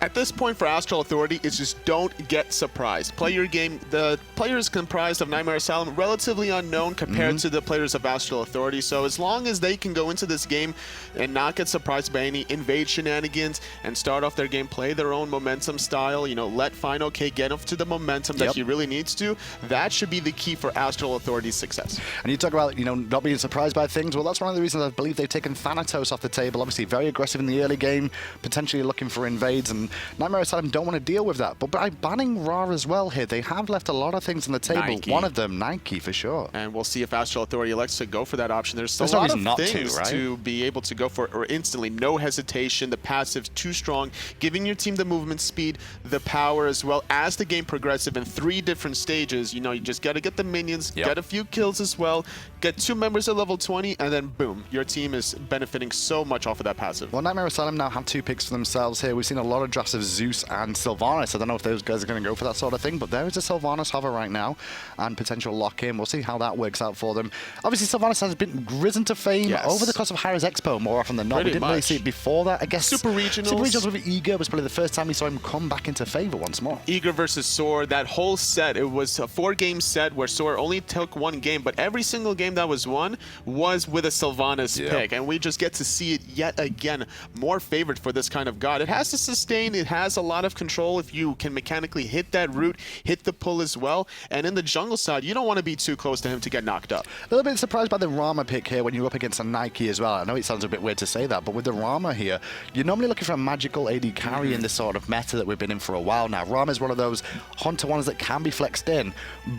At this point for Astral Authority, it's just don't get surprised. Play your game. The players comprised of Nightmare Asylum, relatively unknown compared to the players of Astral Authority. So as long as they can go into this game and not get surprised by any invade shenanigans and start off their game, play their own momentum style, you know, let Final K get up to the momentum that he really needs to, that should be the key for Astral Authority's success. And you talk about, you know, not being surprised by things. Well, that's one of the reasons I believe they've taken Thanatos off the table. Obviously very aggressive in the early game, potentially looking for invades, and Nightmare Asylum don't want to deal with that. But by banning Ra as well here, they have left a lot of things on the table. Nike. One of them, Nike, for sure. And we'll see if Astral Authority elects to go for that option. There's a lot of things to be able to go for, or instantly, no hesitation. The passive's too strong, giving your team the movement speed, the power as well. As the game progresses in 3 different stages, you know, you just got to get the minions, get a few kills as well, get 2 members at level 20, and then boom, your team is benefiting so much off of that passive. Well, Nightmare Asylum now have 2 picks for themselves here. We've seen a lot of drafts of Zeus and Sylvanas. I don't know if those guys are going to go for that sort of thing, but there is a Sylvanas hover right now and potential lock-in. We'll see how that works out for them. Obviously, Sylvanas has been risen to fame over the course of Hyra's Expo more often than not. We didn't really see it before that. I guess Super Regionals. Super Regionals with Eager was probably the first time we saw him come back into favor once more. Eager versus Soar, that whole set, it was a 4-game set where Soar only took 1 game, but every single game that was won was with a Sylvanas pick, and we just get to see it yet again, more favored for this kind of god. It has to sustain, it has a lot of control if you can mechanically hit that root, hit the pull as well, and in the jungle side, you don't want to be too close to him to get knocked up. A little bit surprised by the Rama pick here when you're up against a Nike as well. I know it sounds a bit weird to say that, but with the Rama here, you're normally looking for a magical AD carry in this sort of meta that we've been in for a while now. Rama is one of those Hunter ones that can be flexed in,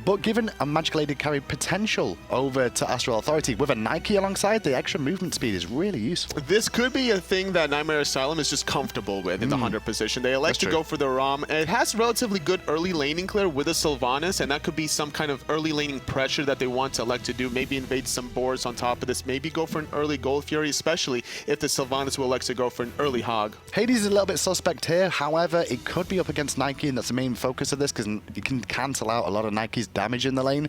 but given a magical AD carry potential over to Astral Authority with a Nike alongside, the extra movement speed is really useful. This could be a thing that Nightmare Asylum is just comfortable with in the Hunter position. They elect to go for the Ram. It has relatively good early laning clear with a Sylvanas, and that could be some kind of early laning pressure that they want to elect to do. Maybe invade some boards on top of this. Maybe go for an early Gold Fury, especially if the Sylvanas will elect to go for an early Hog. Hades is a little bit suspect here. However, it could be up against Nike, and that's the main focus of this because you can cancel out a lot of Nike's damage in the lane.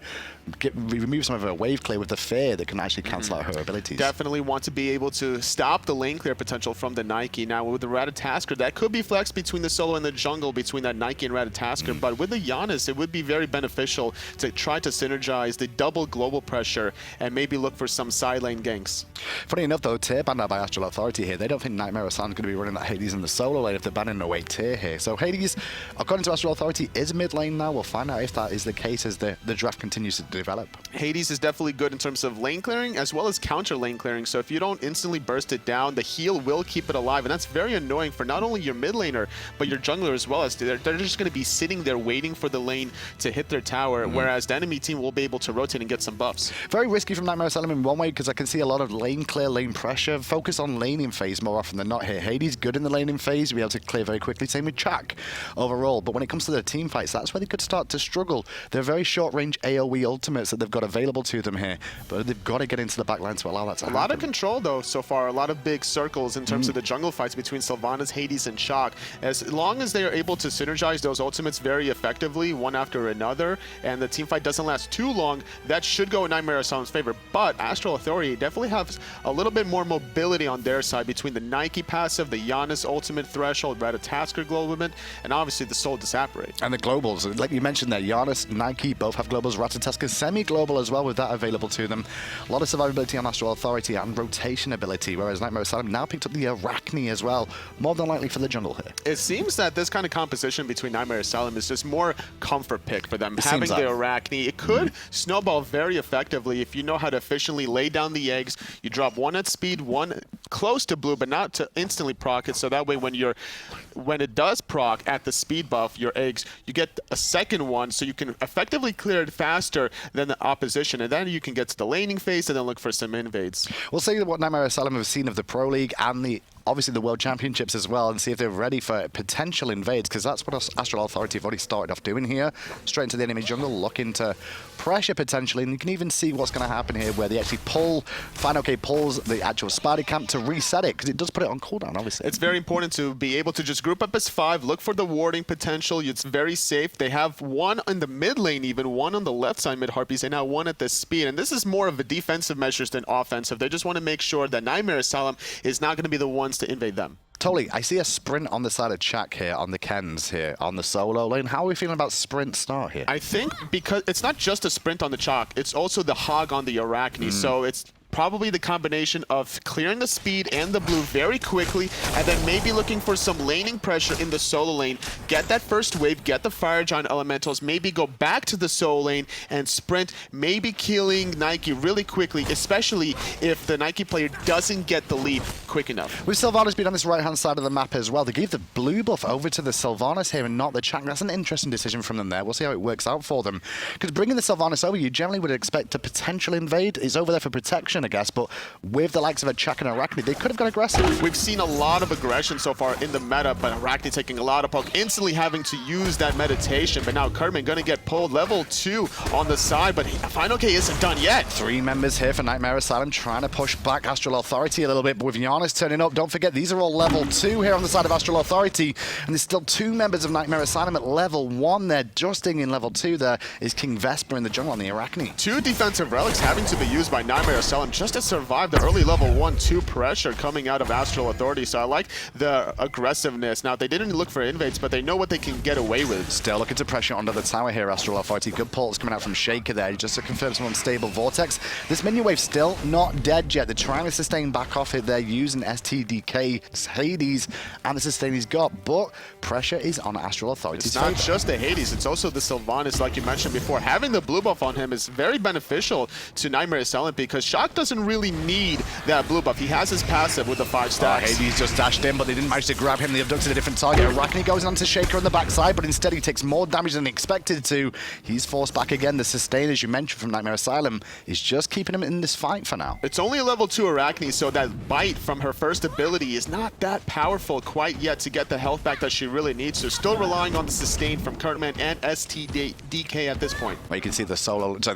Remove some of her wave clear with the Fear that can actually cancel out her abilities. Definitely want to be able to stop the lane clear potential from the Nike. Now with the Ratatasker, that could be flexed between the solo and the jungle between that Nike and Ratatasker, but with the Giannis, it would be very beneficial to try to synergize the double global pressure and maybe look for some side lane ganks. Funny enough though, tier banned out by Astral Authority here. They don't think Nightmare Asylum is going to be running that Hades in the solo lane if they're banning away tier here. So Hades, according to Astral Authority, is mid lane now. We'll find out if that is the case as the draft continues to develop. Hades is definitely good in terms of lane clearing as well as counter lane clearing. So if you don't instantly burst it down, the heal will keep it alive, and that's very annoying for not only your mid laner but your jungler as well. As they're just going to be sitting there waiting for the lane to hit their tower, whereas the enemy team will be able to rotate and get some buffs. Very risky from Nightmare Asylum in one way because I can see a lot of lane clear, lane pressure. Focus on laning phase more often than not here. Hades good in the laning phase, be able to clear very quickly. Same with Chak overall. But when it comes to the team fights, that's where they could start to struggle. They're very short range AoE ultimates that they've got available to them here, but they've got to get into the backline to allow that to happen. A lot of control though so far, a lot of big circles in terms of the jungle fights between Sylvanas, Hades, and Chak. As long as they are able to synergize those ultimates very effectively, one after another, and the team fight doesn't last too long, that should go in Nightmare Asylum's favor. But Astral Authority definitely has a little bit more mobility on their side between the Nike passive, the Giannis ultimate threshold, Ratatasker global movement, and obviously the Soul Disapparate. And the globals, like you mentioned there, Giannis, Nike both have globals. Ratatasker semi-global as well with that available to them. A lot of survivability on Astral Authority and rotation ability, whereas Nightmare Asylum now picked up the Arachne as well, more than likely for the jungle here. It seems that this kind of composition between Nightmare Asylum is just more comfort pick for them. Having the Arachne, it could snowball very effectively if you know how to efficiently lay down the eggs. You drop one at speed, one close to blue, but not to instantly proc it, so that way when it does proc at the speed buff, your eggs, you get a second one, so you can effectively clear it faster than the opposition, and then you can get to the laning phase and then look for some invades. We'll see what Nightmare Asylum have seen of the Pro League and obviously the World Championships as well, and see if they're ready for potential invades, because that's what Astral Authority have already started off doing here. Straight into the enemy jungle, looking to pressure potentially, and you can even see what's going to happen here where they actually pull, Final K pulls the actual Spider Camp to reset it, because it does put it on cooldown, obviously. It's very important to be able to just group up as 5, look for the warding potential. It's very safe. They have one in the mid lane, even one on the left side mid Harpies, and now one at the speed, and this is more of a defensive measures than offensive. They just want to make sure that Nightmare Asylum is not going to be the ones to invade them. Totally. I see a sprint on the side of Chak here, on the Kens here, on the solo lane. How are we feeling about sprint start here? I think because it's not just a sprint on the Chalk, it's also the hog on the Arachne. So it's probably the combination of clearing the speed and the blue very quickly, and then maybe looking for some laning pressure in the solo lane. Get that first wave, get the Fire Giant Elementals, maybe go back to the solo lane and sprint, maybe killing Nike really quickly, especially if the Nike player doesn't get the lead quick enough. With Sylvanas being on this right-hand side of the map as well, they gave the blue buff over to the Sylvanas here and not the Chak. That's an interesting decision from them there. We'll see how it works out for them. Because bringing the Sylvanas over, you generally would expect to potentially invade. It's over there for protection, I guess, but with the likes of a Chak and Arachne, they could have gone aggressive. We've seen a lot of aggression so far in the meta, but Arachne taking a lot of poke, instantly having to use that meditation, but now Kurtman gonna get pulled level 2 on the side, but Final K isn't done yet. 3 members here for Nightmare Asylum trying to push back Astral Authority a little bit, but with Giannis turning up, don't forget, these are all level 2 here on the side of Astral Authority, and there's still 2 members of Nightmare Asylum at level 1 there. Justing in level 2 there is King Vesper in the jungle on the Arachne. 2 defensive relics having to be used by Nightmare Asylum just to survive the early level 1-2 pressure coming out of Astral Authority, so I like the aggressiveness. Now, they didn't look for invades, but they know what they can get away with. Still looking to pressure under the tower here, Astral Authority. Good pulls coming out from Shaker there, just to confirm some unstable Vortex. This minion wave still not dead yet. They're trying to sustain back off it there using STDK, Hades, and the sustain he's got, but pressure is on Astral Authority's favor. It's not just the Hades, it's also the Sylvanas, like you mentioned before. Having the blue buff on him is very beneficial to Nightmare Asylum because Shock doesn't really need that blue buff. He has his passive with the 5 stacks. Hades just dashed in, but they didn't manage to grab him. They abducted a different target. Arachne goes onto Shaker on the backside, but instead he takes more damage than he expected to. He's forced back again. The sustain, as you mentioned, from Nightmare Asylum is just keeping him in this fight for now. It's only a level 2 Arachne, so that bite from her first ability is not that powerful quite yet to get the health back that she really needs. So still relying on the sustain from Kurtman and STDK at this point. Well, you can see the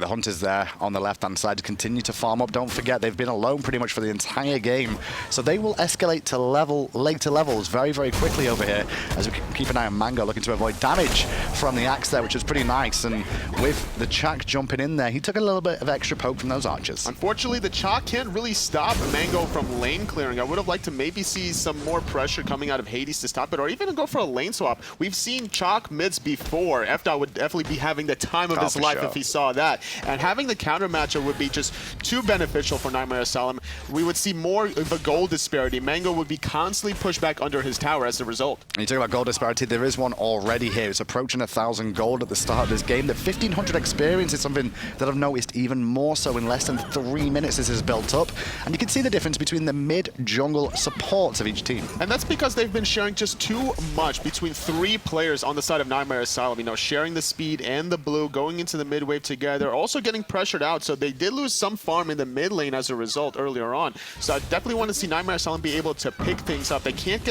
Hunters there on the left-hand side to continue to farm up. Don't forget, they've been alone pretty much for the entire game. So they will escalate to later levels very, very quickly over here as we keep an eye on Mango looking to avoid damage from the axe there, which was pretty nice. And with the Chak jumping in there, he took a little bit of extra poke from those archers. Unfortunately, the Chak can't really stop Mango from lane clearing. I would have liked to maybe see some more pressure coming out of Hades to stop it, or even go for a lane swap. We've seen Chak mids before. FDOT would definitely be having the time of his life if he saw that. And having the counter matchup would be just too beneficial for Nightmare Asylum. We would see more of a gold disparity. Mango would be constantly pushed back under his tower as a result. And you talk about gold disparity, there is one already here. It's approaching 1,000 gold at the start of this game. The 1,500 experience is something that I've noticed even more so in less than 3 minutes this is built up. And you can see the difference between the mid-jungle supports of each team. And that's because they've been sharing just too much between 3 players on the side of Nightmare Asylum. You know, sharing the speed and the blue, going into the mid wave together, also getting pressured out. So they did lose some farm in the mid lane as a result earlier on. So I definitely want to see Nightmare Asylum be able to pick things up. They can't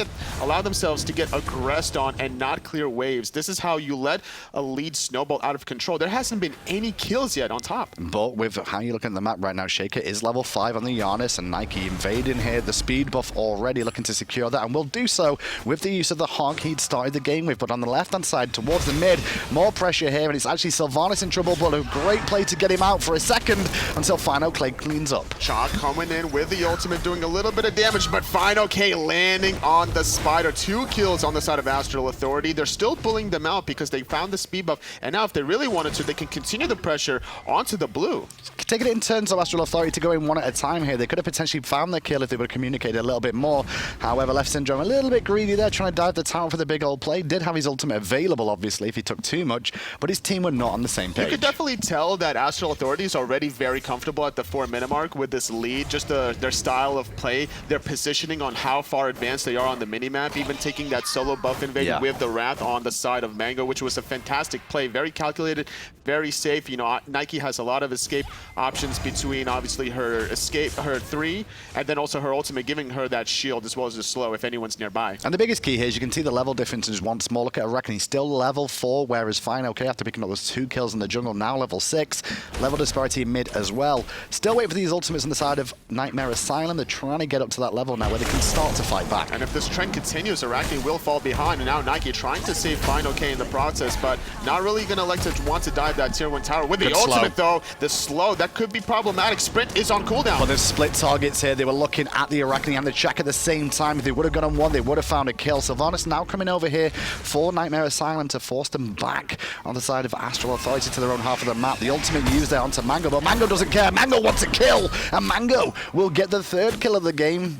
allow themselves to get aggressed on and not clear waves. This is how you let a lead snowball out of control. There hasn't been any kills yet on top. But with how you look at the map right now, Shaker is level 5 on the Giannis, and Nike invading here. The speed buff already looking to secure that, and will do so with the use of the Hog he'd started the game with. But on the left-hand side, towards the mid, more pressure here, and it's actually Sylvanas in trouble, but a great play to get him out for a second until Final Clay cleans up. Chak coming in with the ultimate, doing a little bit of damage, but Final K landing on the Spider. 2 kills on the side of Astral Authority. They're still pulling them out because they found the speed buff, and now if they really wanted to, they can continue the pressure onto the blue. Taking it in turns of Astral Authority to go in one at a time here. They could have potentially found their kill if they would have communicated a little bit more. However, Left Syndrome a little bit greedy there, trying to dive the tower for the big old play. Did have his ultimate available, obviously, if he took too much, but his team were not on the same page. You could definitely tell that Astral Authority is already very comfortable at the 4-minute mark with this lead. Just their style of play, their positioning on how far advanced they are on the minimap, even taking that solo buff invade with the Wrath on the side of Mango, which was a fantastic play. Very calculated, very safe. You know, Nike has a lot of escape options between obviously her escape, her 3, and then also her ultimate, giving her that shield as well as the slow if anyone's nearby. And the biggest key here is you can see the level differences once more. Look at Arachne, he's still level 4, whereas Fine OK after picking up those 2 kills in the jungle, now level 6. Level disparity in mid as well. Still wait for these these ultimates on the side of Nightmare Asylum. They're trying to get up to that level now where they can start to fight back. And if this trend continues, Arachne will fall behind. And now Nike trying to save Final K in the process, but not really going to want to dive that tier 1 tower. With the ultimate, though, the slow, that could be problematic. Sprint is on cooldown. But they've split targets here. They were looking at the Arachne and the Jack at the same time. If they would have gone on one, they would have found a kill. Sylvanas now coming over here for Nightmare Asylum to force them back on the side of Astral Authority to their own half of the map. The ultimate used there onto Mango, but Mango doesn't care. Mango wants a kill, and Mango will get the 3rd kill of the game.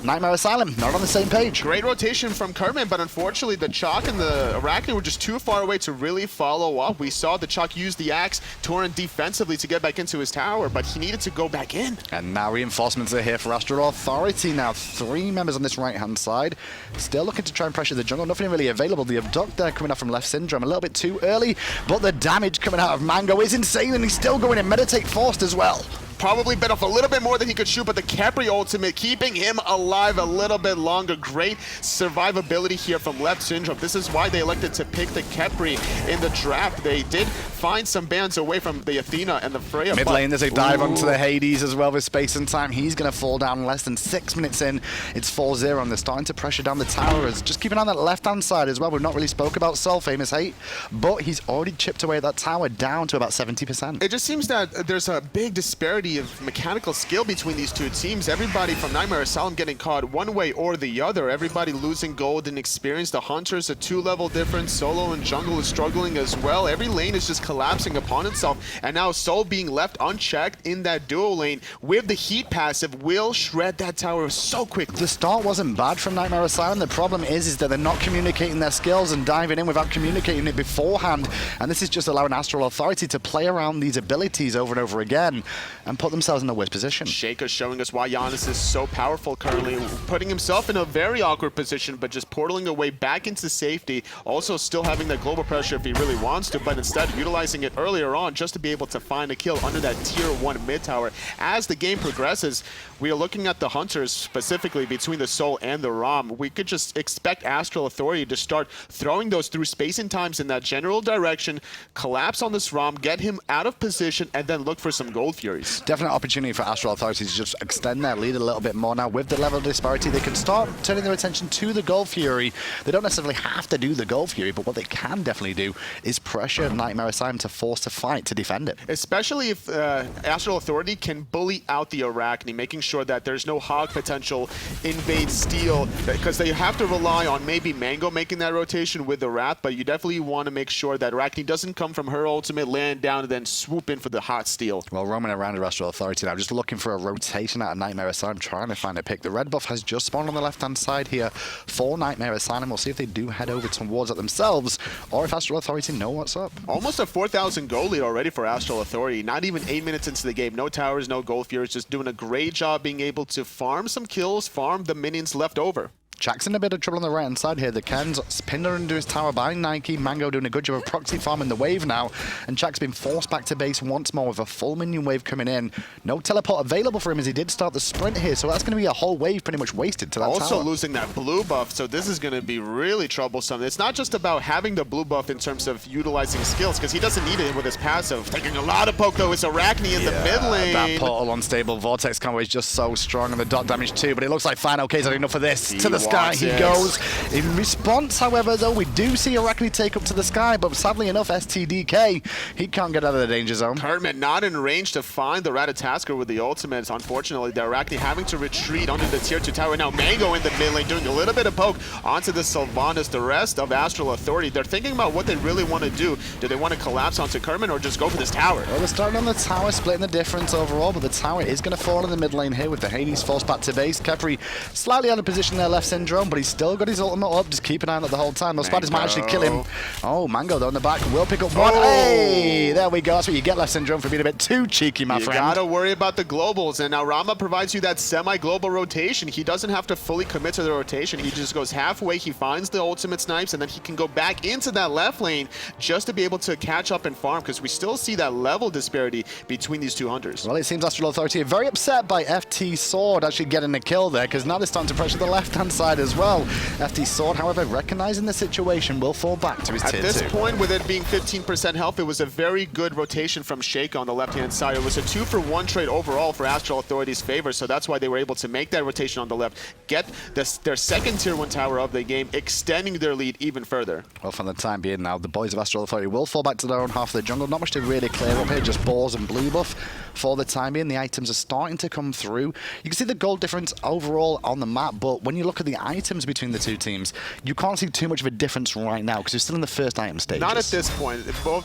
Nightmare Asylum, not on the same page. Great rotation from Kerman, but unfortunately the Chalk and the Arachne were just too far away to really follow up. We saw the Chalk use the axe, Torrent defensively to get back into his tower, but he needed to go back in. And now reinforcements are here for Astral Authority. Now 3 members on this right-hand side. Still looking to try and pressure the jungle. Nothing really available. The Abduct there coming off from Left Syndrome. A little bit too early, but the damage coming out of Mango is insane, and he's still going in Meditate Forced as well. Probably bit off a little bit more than he could shoot, but the Capri ultimate keeping him alive a little bit longer. Great survivability here from Left Syndrome. This is why they elected to pick the Capri in the draft. They did find some bans away from the Athena and the Freya. Mid lane, there's a dive onto the Hades as well with space and time. He's going to fall down less than 6 minutes in. It's 4-0, and they're starting to pressure down the towers. Just keep an eye on that left-hand side as well. We've not really spoke about Soul, Famous Hate, but he's already chipped away at that tower down to about 70%. It just seems that there's a big disparity of mechanical skill between these two teams. Everybody from Nightmare Asylum getting caught one way or the other. Everybody losing gold and experience. The Hunter's a 2-level difference. Solo and jungle is struggling as well. Every lane is just collapsing upon itself. And now Soul being left unchecked in that duo lane with the heat passive will shred that tower so quickly. The start wasn't bad from Nightmare Asylum. The problem is that they're not communicating their skills and diving in without communicating it beforehand. And this is just allowing Astral Authority to play around these abilities over and over again and put themselves in a worse position. Shaker showing us why Giannis is so powerful currently, putting himself in a very awkward position, but just portaling away back into safety. Also still having that global pressure if he really wants to, but instead utilizing it earlier on just to be able to find a kill under that tier 1 mid tower. As the game progresses, we are looking at the Hunters specifically between the Soul and the Rom. We could just expect Astral Authority to start throwing those through space and times in that general direction, collapse on this Rom, get him out of position, and then look for some Gold Furies. Definite opportunity for Astral Authority to just extend their lead a little bit more now. With the level of disparity, they can start turning their attention to the Gold Fury. They don't necessarily have to do the Gold Fury, but what they can definitely do is pressure Nightmare Asylum to force to fight to defend it. Especially if Astral Authority can bully out the Arachne, making sure that there's no hog potential, invade steal, because they have to rely on maybe Mango making that rotation with the Wrath, but you definitely want to make sure that Arachne doesn't come from her ultimate, land down, and then swoop in for the hot steal. Well, roaming around Astral Authority now, just looking for a rotation out of Nightmare Asylum, trying to find a pick. The red buff has just spawned on the left-hand side here for Nightmare Asylum. We'll see if they do head over towards it themselves, or if Astral Authority know what's up. Almost a 4,000 gold lead already for Astral Authority. Not even 8 minutes into the game. No towers, no Gold Furies, just doing a great job being able to farm some kills, farm the minions left over. Jack's in a bit of trouble on the right-hand side here. The Ken's pinned into his tower by Nike. Mango doing a good job of proxy farming the wave now. And Jack's been forced back to base once more with a full minion wave coming in. No teleport available for him as he did start the sprint here. So that's going to be a whole wave pretty much wasted to that tower. Also losing that blue buff, so this is going to be really troublesome. It's not just about having the blue buff in terms of utilizing skills, because he doesn't need it with his passive. Taking a lot of poke, though, is Arachne in the mid lane. That portal unstable Vortex combo is just so strong, and the dot damage too. But it looks like Final K's had enough of this. To the sky he goes. In response, however, though, we do see Arachne take up to the sky, but sadly enough, STDK, he can't get out of the danger zone. Kermit not in range to find the Ratatasker with the ultimate. Unfortunately, the Arachne having to retreat under the tier 2 tower. Now Mango in the mid lane doing a little bit of poke onto the Sylvanas. The rest of Astral Authority, they're thinking about what they really want to do. Do they want to collapse onto Kermit or just go for this tower? Well, they're starting on the tower, splitting the difference overall, but the tower is going to fall in the mid lane here with the Hades forced back to base. Kepri slightly out of position there, Left Syndrome, but he's still got his ultimate up. Just keep an eye on it the whole time. Those spiders might actually kill him. Oh, Mango though in the back will pick up one. Hey, there we go. That's what you get, Left Syndrome, for being a bit too cheeky, my friend. You gotta worry about the globals, and now Rama provides you that semi-global rotation. He doesn't have to fully commit to the rotation. He just goes halfway. He finds the ultimate snipes, and then he can go back into that left lane just to be able to catch up and farm, because we still see that level disparity between these two hunters. Well, it seems Astral Authority are very upset by FT Sword actually getting the kill there, because now they're starting to pressure the left-hand side side as well. FT Sword, however, recognizing the situation, will fall back to his tier 2. At this point, with it being 15% health, it was a very good rotation from Sheikah on the left-hand side. It was a 2-for-1 trade overall for Astral Authority's favor, so that's why they were able to make that rotation on the left, get their second tier 1 tower of the game, extending their lead even further. Well, for the time being now, the boys of Astral Authority will fall back to their own half of the jungle. Not much to really clear up here, just boars and blue buff. For the time being, the items are starting to come through. You can see the gold difference overall on the map, but when you look at the items between the two teams, you can't see too much of a difference right now because you're still in the first item stage. Not at this point.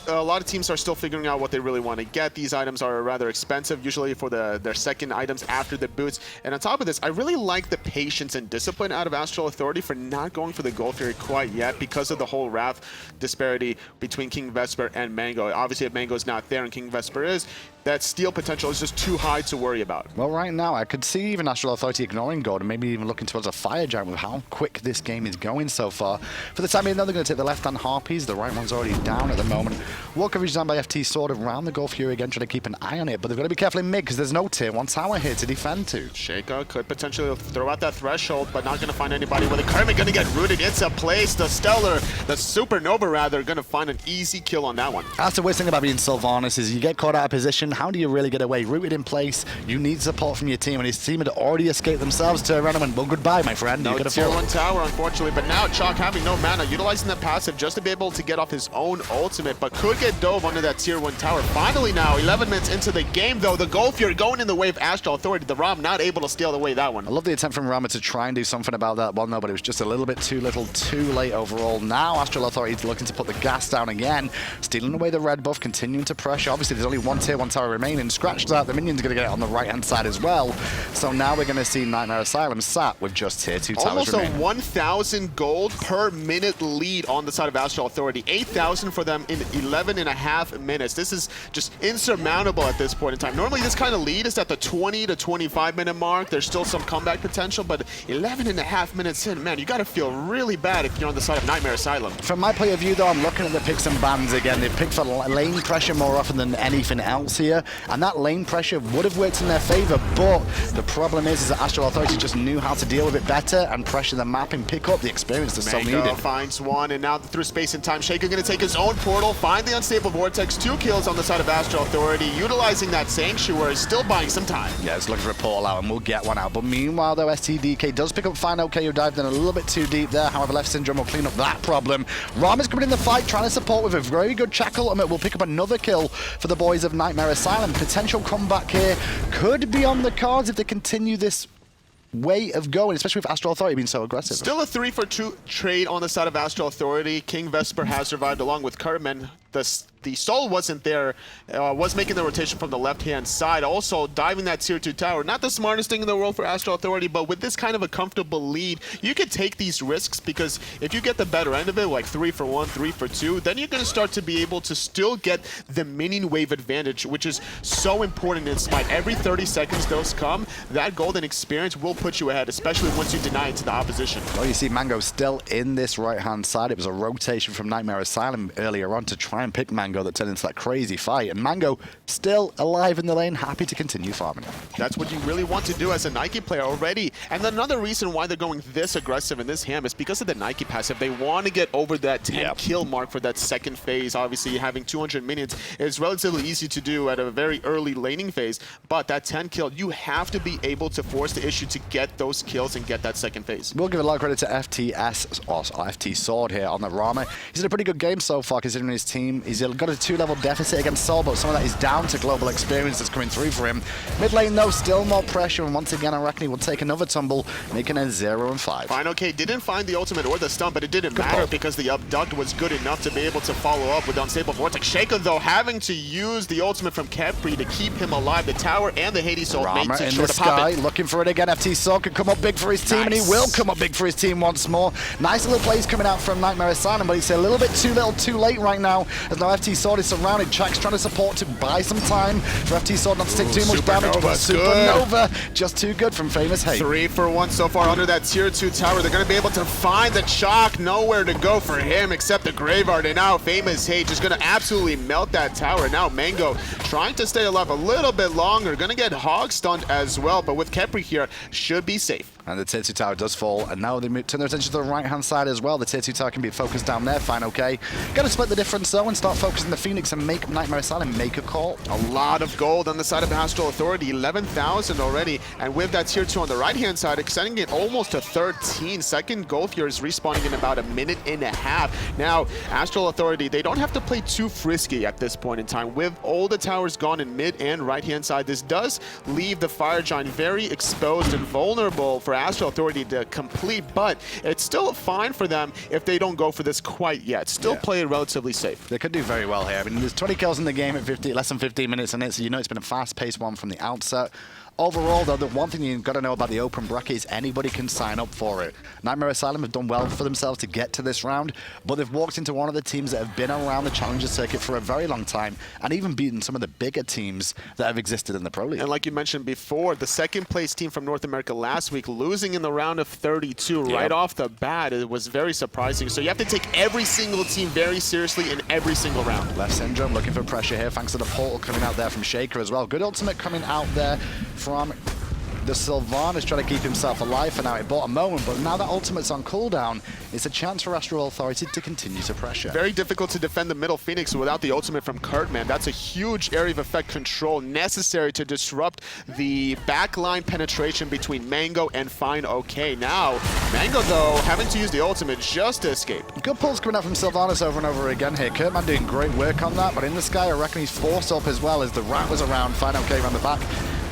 A lot of teams are still figuring out what they really want to get. These items are rather expensive, usually for their second items after the boots. And on top of this, I really like the patience and discipline out of Astral Authority for not going for the Gold Fury quite yet because of the whole Wrath disparity between King Vesper and Mango. Obviously, if Mango's not there and King Vesper is, that steal potential is just too high to worry about. Well, right now, I could see even Astral Authority ignoring gold and maybe even looking towards a fire giant with how quick this game is going so far. For the time being, though, they're going to take the left-hand Harpies. The right one's already down at the moment. Wall coverage down by FT Sword around the Gold Fury again, trying to keep an eye on it, but they've got to be careful in mid because there's no tier 1 tower here to defend to. Sheikah could potentially throw out that threshold, but not going to find anybody with it. Kermit going to get rooted. It's a place. The Stellar, the Supernova rather, going to find an easy kill on that one. That's the worst thing about being Sylvanas is you get caught out of position. How do you really get away? Rooted in place, you need support from your team, and his team had already escaped themselves. Turn around and went, well, goodbye, my friend. No tier 1 tower, unfortunately, but now Chalk having no mana, utilizing that passive just to be able to get off his own ultimate, but could get dove under that tier 1 tower. Finally now, 11 minutes into the game, though, the Gold Fury going in the way of Astral Authority. The Ram not able to steal away that one. I love the attempt from Rama to try and do something about that one, though, but it was just a little bit too little, too late overall. Now Astral Authority is looking to put the gas down again, stealing away the red buff, continuing to pressure. Obviously, there's only one tier 1 tower remaining. Scratched out, the minion's going to get it on the right-hand side as well. So now we're going to see Nightmare Asylum sat with just tier 2 towers almost remaining. A 1,000 gold per minute lead on the side of Astral Authority. 8,000 for them in 11.5 minutes. This is just insurmountable at this point in time. Normally, this kind of lead is at the 20 to 25 minute mark. There's still some comeback potential, but 11.5 minutes in, man, you got to feel really bad if you're on the side of Nightmare Asylum. From my point of view, though, I'm looking at the picks and bans again. They've picked for lane pressure more often than anything else here, and that lane pressure would have worked in their favor, but the problem is that Astral Authority just knew how to deal with it better and pressure the map and pick up the experience that's so needed. Finds one, and now through space and time, Sheikah going to take his own portal, find the unstable vortex, 2 kills on the side of Astral Authority, utilizing that Sanctuary, still buying some time. Yeah, it's looking for a portal out, and we'll get one out. But meanwhile, though, STDK does pick up Fine OK, who dived in a little bit too deep there. However, Left Syndrome will clean up that problem. Rama's coming in the fight, trying to support with a very good Shackle ultimate. Will pick up another kill for the boys of Nightmare Asylum. Potential comeback here could be on the cards if they continue this way of going, especially with Astral Authority being so aggressive. Still a 3-for-2 trade on the side of Astral Authority. King Vesper has survived along with Kerman. The Soul wasn't there, was making the rotation from the left-hand side, also diving that tier 2 tower. Not the smartest thing in the world for Astral Authority, but with this kind of a comfortable lead, you could take these risks because if you get the better end of it, like 3-for-1, 3-for-2, then you're going to start to be able to still get the minion wave advantage, which is so important in SMITE. Every 30 seconds those come, that golden experience will put you ahead, especially once you deny it to the opposition. Well, you see Mango still in this right-hand side. It was a rotation from Nightmare Asylum earlier on to try and pick Mango that turned into that crazy fight, and Mango still alive in the lane, happy to continue farming. That's what you really want to do as a Nike player already. And another reason why they're going this aggressive in this ham is because of the Nike passive. They want to get over that 10 kill mark for that second phase. Obviously, having 200 minions is relatively easy to do at a very early laning phase, but that 10 kill, you have to be able to force the issue to get those kills and get that second phase. We'll give a lot of credit to FTS, or FT Sword here on the Rama. He's had a pretty good game so far considering his team. He's got a 2-level deficit against Soul, but some of that is down to global experience that's coming through for him. Mid lane, though, still more pressure, and once again, I reckon he will take another tumble, making it 0-5. Fine, okay, didn't find the ultimate or the stun, but it didn't matter because the abduct was good enough to be able to follow up with unstable vortex. Sheikah, though, having to use the ultimate from Capri to keep him alive. The tower and the Hades Soul Rama made in sure the to pop sky, it. looking for it again. FT Sword can come up big for his team, and he will come up big for his team once more. Nice little plays coming out from Nightmare Asylum, but it's a little bit too little too late right now, as now FT Sword is surrounded. Chak's trying to support to buy some time for FT Sword not to take too much damage, but Supernova just too good from Famous Hate. 3-for-1 so far under that tier 2 tower. They're going to be able to find the Chalk. Nowhere to go for him except the Graveyard, and now Famous Hate just going to absolutely melt that tower. Now Mango trying to stay alive a little bit longer, going to get hog stunned as well, but with Kepri here, should be safe. And the tier 2 tower does fall, and now they turn their attention to the right-hand side as well. The tier 2 tower can be focused down there, fine, okay. Got to split the difference, though, and start focusing the Phoenix and make Nightmare Asylum make a call. A lot of gold on the side of Astral Authority, 11,000 already, and with that tier 2 on the right-hand side, extending it almost to 13. Second gold here is respawning in about a minute and a half. Now, Astral Authority, they don't have to play too frisky at this point in time. With all the towers gone in mid and right-hand side, this does leave the Fire Giant very exposed and vulnerable for Astral Authority to complete, but it's still fine for them if they don't go for this quite yet. Still play it relatively safe. They could do very well here. I mean, there's 20 kills in the game at less than 15 minutes in it, so you know it's been a fast-paced one from the outset. Overall, though, the one thing you've got to know about the open bracket is anybody can sign up for it. Nightmare Asylum have done well for themselves to get to this round, but they've walked into one of the teams that have been around the Challenger circuit for a very long time and even beaten some of the bigger teams that have existed in the Pro League. And like you mentioned before, the second-place team from North America last week, losing in the round of 32 right off the bat, it was very surprising. So you have to take every single team very seriously in every single round. Left Syndrome looking for pressure here, thanks to the portal coming out there from Shaker as well. Good ultimate coming out there from the Sylvanas, trying to keep himself alive for now. It bought a moment, but now that ultimate's on cooldown, it's a chance for Astral Authority to continue to pressure. Very difficult to defend the middle Phoenix without the ultimate from Kurtman. That's a huge area of effect control necessary to disrupt the backline penetration between Mango and Fine OK. Now, Mango, though, having to use the ultimate just to escape. Good pulls coming out from Sylvanas over and over again here. Kurtman doing great work on that, but in the sky, I reckon he's forced up as well as the Rat was around. Fine OK around the back,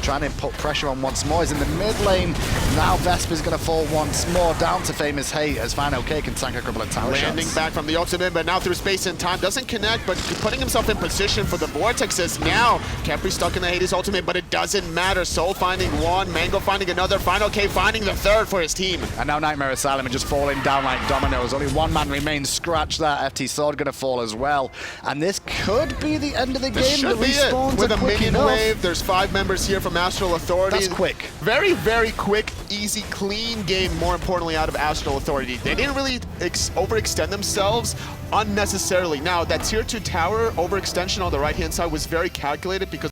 trying to put pressure on once more. He's in the mid lane. Now Vesper's going to fall once more down to Famous Hate as Fine OK can tank a couple of tower Landing shots. back from the ultimate, but now through space and time. Doesn't connect, but putting himself in position for the Vortexes. Now, Kepri stuck in the Hades ultimate, but it doesn't matter. Soul finding one, Mango finding another, Fine OK finding the third for his team. And now Nightmare Asylum are just falling down like dominoes. Only one man remains. Scratch that. FT Sword going to fall as well. And this could be the end of the game. Should be it. With a minion wave, there's 5 members here from Astral Authority. That's quick. Very, very quick, easy, clean game, more importantly, out of Astral Authority. They didn't really overextend themselves unnecessarily. Now, that tier 2 tower overextension on the right-hand side was very calculated because